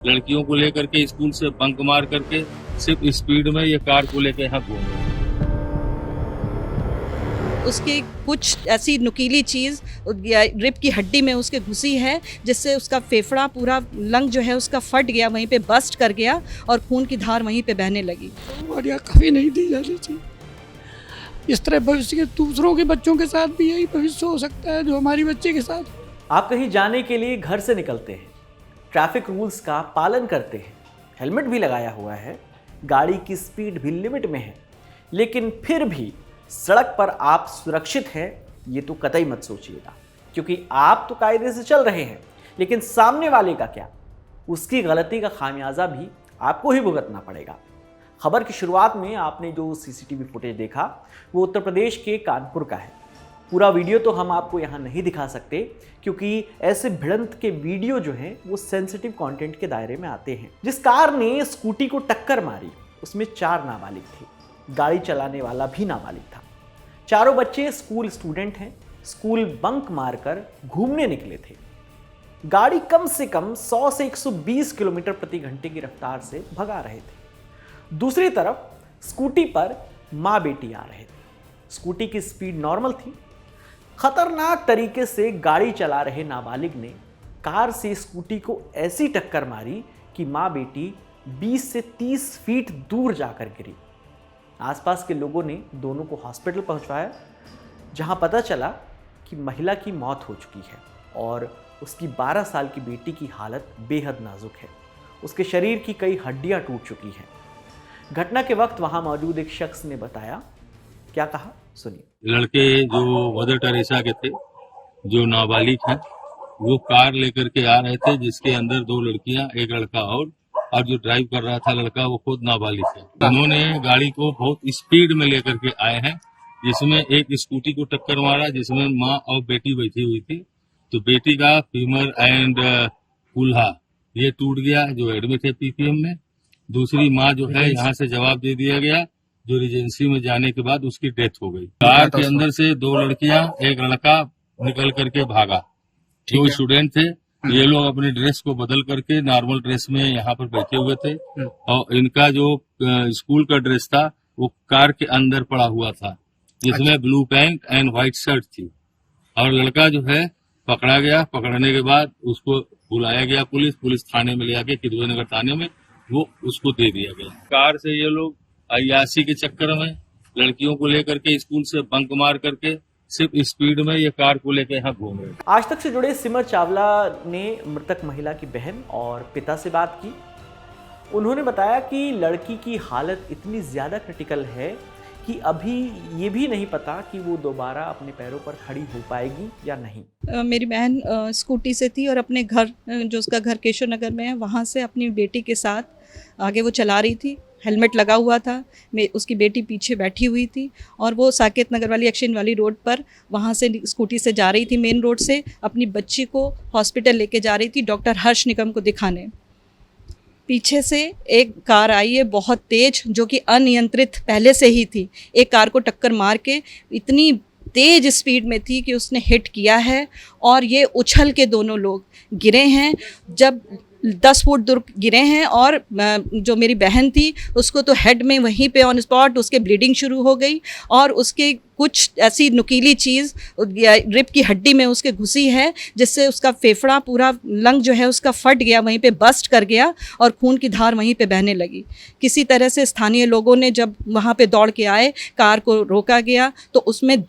लड़कियों को लेकर के स्कूल से बंक मार करके सिर्फ स्पीड में ये कार को लेकर यहाँ घूम रहे हैं। उसकी कुछ ऐसी नुकीली चीज़ रिब की हड्डी में उसके घुसी है, जिससे उसका फेफड़ा पूरा लंग जो है उसका फट गया, वहीं पे बस्ट कर गया और खून की धार वहीं पे बहने लगी। और यहाँ कभी नहीं दी जानी चाहिए। इस तरह भविष्य के दूसरों के बच्चों के साथ भी यही भविष्य हो सकता है जो हमारी बच्चे के साथ। आप कहीं जाने के लिए घर से निकलते हैं, ट्रैफिक रूल्स का पालन करते हैं, हेलमेट भी लगाया हुआ है, गाड़ी की स्पीड भी लिमिट में है, लेकिन फिर भी सड़क पर आप सुरक्षित हैं, ये तो कतई मत सोचिएगा, क्योंकि आप तो कायदे से चल रहे हैं, लेकिन सामने वाले का क्या, उसकी गलती का खामियाजा भी आपको ही भुगतना पड़ेगा। खबर की शुरुआत में आपने जो सीसीटीवी फुटेज देखा वो उत्तर प्रदेश के कानपुर का है। पूरा वीडियो तो हम आपको यहाँ नहीं दिखा सकते, क्योंकि ऐसे भिड़ंत के वीडियो जो हैं वो सेंसिटिव कंटेंट के दायरे में आते हैं। जिस कार ने स्कूटी को टक्कर मारी उसमें 4 नाबालिग थे, गाड़ी चलाने वाला भी नाबालिग था। चारों बच्चे स्कूल स्टूडेंट हैं, स्कूल बंक मारकर घूमने निकले थे। गाड़ी कम से कम 100 से 120 किलोमीटर प्रति घंटे की रफ्तार से भगा रहे थे। दूसरी तरफ स्कूटी पर माँ बेटी आ रहे थे। स्कूटी की स्पीड नॉर्मल थी। खतरनाक तरीके से गाड़ी चला रहे नाबालिग ने कार से स्कूटी को ऐसी टक्कर मारी कि माँ बेटी 20 से 30 फीट दूर जाकर गिरी। आसपास के लोगों ने दोनों को हॉस्पिटल पहुंचाया, जहां पता चला कि महिला की मौत हो चुकी है और उसकी 12 साल की बेटी की हालत बेहद नाजुक है। उसके शरीर की कई हड्डियां टूट चुकी हैं। घटना के वक्त वहां मौजूद एक शख्स ने बताया, क्या कहा सुनिए। लड़के जो मदर टेरेसा के थे, जो नाबालिग हैं, वो कार लेकर के आ रहे थे, जिसके अंदर 2 लड़कियां, एक लड़का और जो ड्राइव कर रहा था लड़का वो खुद नाबालिग है। उन्होंने गाड़ी को बहुत स्पीड में लेकर के आए हैं, जिसमें एक स्कूटी को टक्कर मारा, जिसमें माँ और बेटी बैठी हुई थी। तो बेटी का फीमर एंड कुल्हा ये टूट गया, जो एडमिट है पीपीएम में। दूसरी माँ जो है यहाँ से जवाब दे दिया गया, जो रिजेंसी में जाने के बाद उसकी डेथ हो गई। कार के अंदर से 2 लड़कियां, एक लड़का निकल करके भागा। जो स्टूडेंट थे ये लोग अपने ड्रेस को बदल करके नॉर्मल ड्रेस में यहाँ पर बैठे हुए थे, और इनका जो स्कूल का ड्रेस था वो कार के अंदर पड़ा हुआ था, जिसमें blue pant and white shirt थी। और लड़का जो है पकड़ा गया। पकड़ने के बाद उसको बुलाया गया, पुलिस थाने में ले आके किदवई नगर थाने में वो उसको दे दिया गया। कार से ये लोग अय्याशी के चक्कर में लड़कियों को लेकर के स्कूल से बंक मार करके सिर्फ स्पीड में ये कार को लेकर यहाँ घूम रहे। आज तक से जुड़े सिमर चावला ने मृतक महिला की बहन और पिता से बात की। उन्होंने बताया कि लड़की की हालत इतनी ज़्यादा क्रिटिकल है कि अभी ये भी नहीं पता कि वो दोबारा अपने पैरों पर खड़ी हो पाएगी या नहीं। मेरी बहन स्कूटी से थी और अपने घर, जो उसका घर केशव नगर में है, वहाँ से अपनी बेटी के साथ आगे वो चला रही थी। हेलमेट लगा हुआ था, उसकी बेटी पीछे बैठी हुई थी और वो साकेत नगर वाली एक्शन वाली रोड पर वहाँ से स्कूटी से जा रही थी, मेन रोड से अपनी बच्ची को हॉस्पिटल लेके जा रही थी डॉक्टर हर्ष निगम को दिखाने। पीछे से एक कार आई है बहुत तेज, जो कि अनियंत्रित पहले से ही थी। एक कार को टक्कर मार के इतनी तेज स्पीड में थी कि उसने हिट किया है और ये उछल के दोनों लोग गिरे हैं। जब 10 फुट दूर गिरे हैं और जो मेरी बहन थी उसको तो हेड में वहीं पे ऑन स्पॉट उसके ब्लीडिंग शुरू हो गई और उसके कुछ ऐसी नुकीली चीज़ रिब की हड्डी में उसके घुसी है, जिससे उसका फेफड़ा पूरा लंग जो है उसका फट गया, वहीं पे बस्ट कर गया और खून की धार वहीं पे बहने लगी। किसी तरह से स्थानीय लोगों ने जब वहाँ पे दौड़ के आए, कार को रोका गया तो उसमें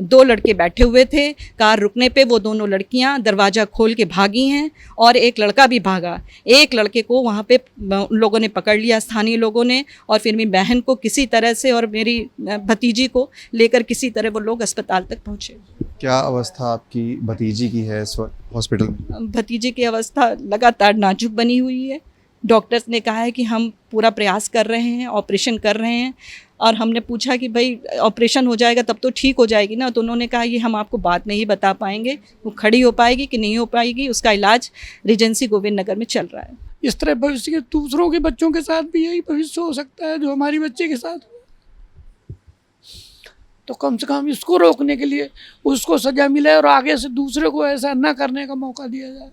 2 लड़के बैठे हुए थे। कार रुकने पे वो दोनों लड़कियां दरवाज़ा खोल के भागी हैं और एक लड़का भी भागा। एक लड़के को वहाँ पे लोगों ने पकड़ लिया, स्थानीय लोगों ने, और फिर मेरी बहन को किसी तरह से और मेरी भतीजी को लेकर किसी तरह वो लोग अस्पताल तक पहुँचे। क्या अवस्था आपकी भतीजी की है इस वक्त हॉस्पिटल में? भतीजी की अवस्था लगातार नाजुक बनी हुई है। डॉक्टर्स ने कहा है कि हम पूरा प्रयास कर रहे हैं, ऑपरेशन कर रहे हैं, और हमने पूछा कि भाई ऑपरेशन हो जाएगा तब तो ठीक हो जाएगी ना, तो उन्होंने कहा ये हम आपको बाद में ही बता पाएंगे, वो खड़ी हो पाएगी कि नहीं हो पाएगी, उसका इलाज रिजेंसी गोविंद नगर में चल रहा है। इस तरह भविष्य के दूसरों के बच्चों के साथ भी यही भविष्य हो सकता है जो हमारी बच्चे के साथ। तो कम से कम इसको रोकने के लिए उसको सजा मिले और आगे से दूसरे को ऐसा न करने का मौका दिया जाए।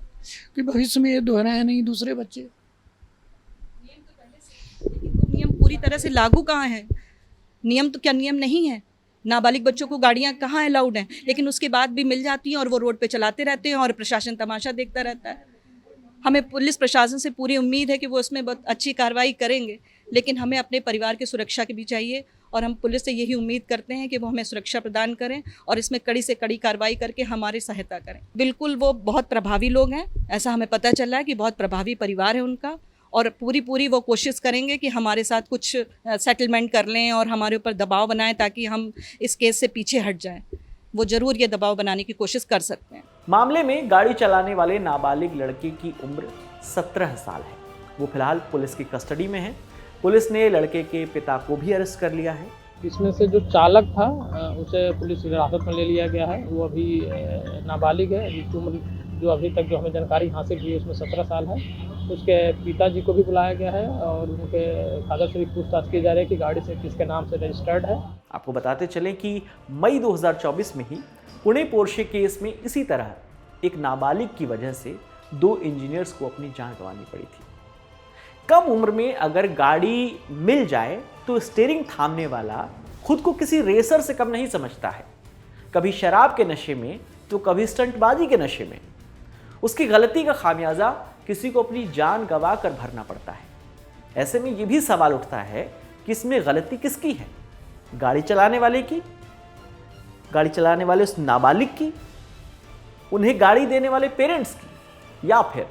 कि भविष्य में ये दोहराए नहीं दूसरे बच्चे। वो नियम पूरी तरह से लागू कहाँ है? नियम तो क्या नियम नहीं है? नाबालिग बच्चों को गाड़ियाँ कहाँ अलाउड हैं, लेकिन उसके बाद भी मिल जाती हैं और वो रोड पे चलाते रहते हैं और प्रशासन तमाशा देखता रहता है। हमें पुलिस प्रशासन से पूरी उम्मीद है कि वो उसमें बहुत अच्छी कार्रवाई करेंगे, लेकिन हमें अपने परिवार की सुरक्षा की भी चाहिए और हम पुलिस से यही उम्मीद करते हैं कि वो हमें सुरक्षा प्रदान करें और इसमें कड़ी से कड़ी कार्रवाई करके हमारी सहायता करें। बिल्कुल वो बहुत प्रभावी लोग हैं, ऐसा हमें पता चला है कि बहुत प्रभावी परिवार है उनका, और पूरी वो कोशिश करेंगे कि हमारे साथ कुछ सेटलमेंट कर लें और हमारे ऊपर दबाव बनाएं ताकि हम इस केस से पीछे हट जाएं। वो ज़रूर ये दबाव बनाने की कोशिश कर सकते हैं। मामले में गाड़ी चलाने वाले नाबालिग लड़के की उम्र 17 साल है। वो फिलहाल पुलिस की कस्टडी में है। पुलिस ने लड़के के पिता को भी अरेस्ट कर लिया है। इसमें से जो चालक था उसे पुलिस हिरासत में ले लिया गया है। वो अभी नाबालिग है। इसकी उम्र जो अभी तक जो हमें जानकारी हासिल हुई है उसमें 17 साल है। उसके पिताजी को भी बुलाया गया है और उनके फादर से भी पूछताछ की जा रही है कि गाड़ी से किसके नाम से रजिस्टर्ड है। आपको बताते चलें कि मई 2024 में ही पुणे पोर्शे केस में इसी तरह एक नाबालिग की वजह से 2 इंजीनियर्स को अपनी जान गंवानी पड़ी थी। कम उम्र में अगर गाड़ी मिल जाए तो स्टीयरिंग थामने वाला खुद को किसी रेसर से कम नहीं समझता है। कभी शराब के नशे में तो कभी स्टंटबाजी के नशे में। उसकी गलती का खामियाजा किसी को अपनी जान गंवा कर भरना पड़ता है। ऐसे में यह भी सवाल उठता है कि इसमें गलती किसकी है? गाड़ी चलाने वाले की, गाड़ी चलाने वाले उस नाबालिग की, उन्हें गाड़ी देने वाले पेरेंट्स की, या फिर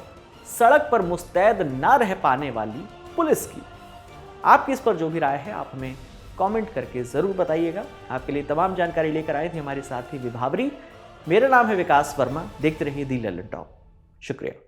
सड़क पर मुस्तैद ना रह पाने वाली पुलिस की? आपकी इस पर जो भी राय है आप हमें कमेंट करके जरूर बताइएगा। आपके लिए तमाम जानकारी लेकर आए थे हमारे साथी विभावरी। मेरा नाम है विकास वर्मा। देखते रहिए दी लल्लन टॉप। शुक्रिया।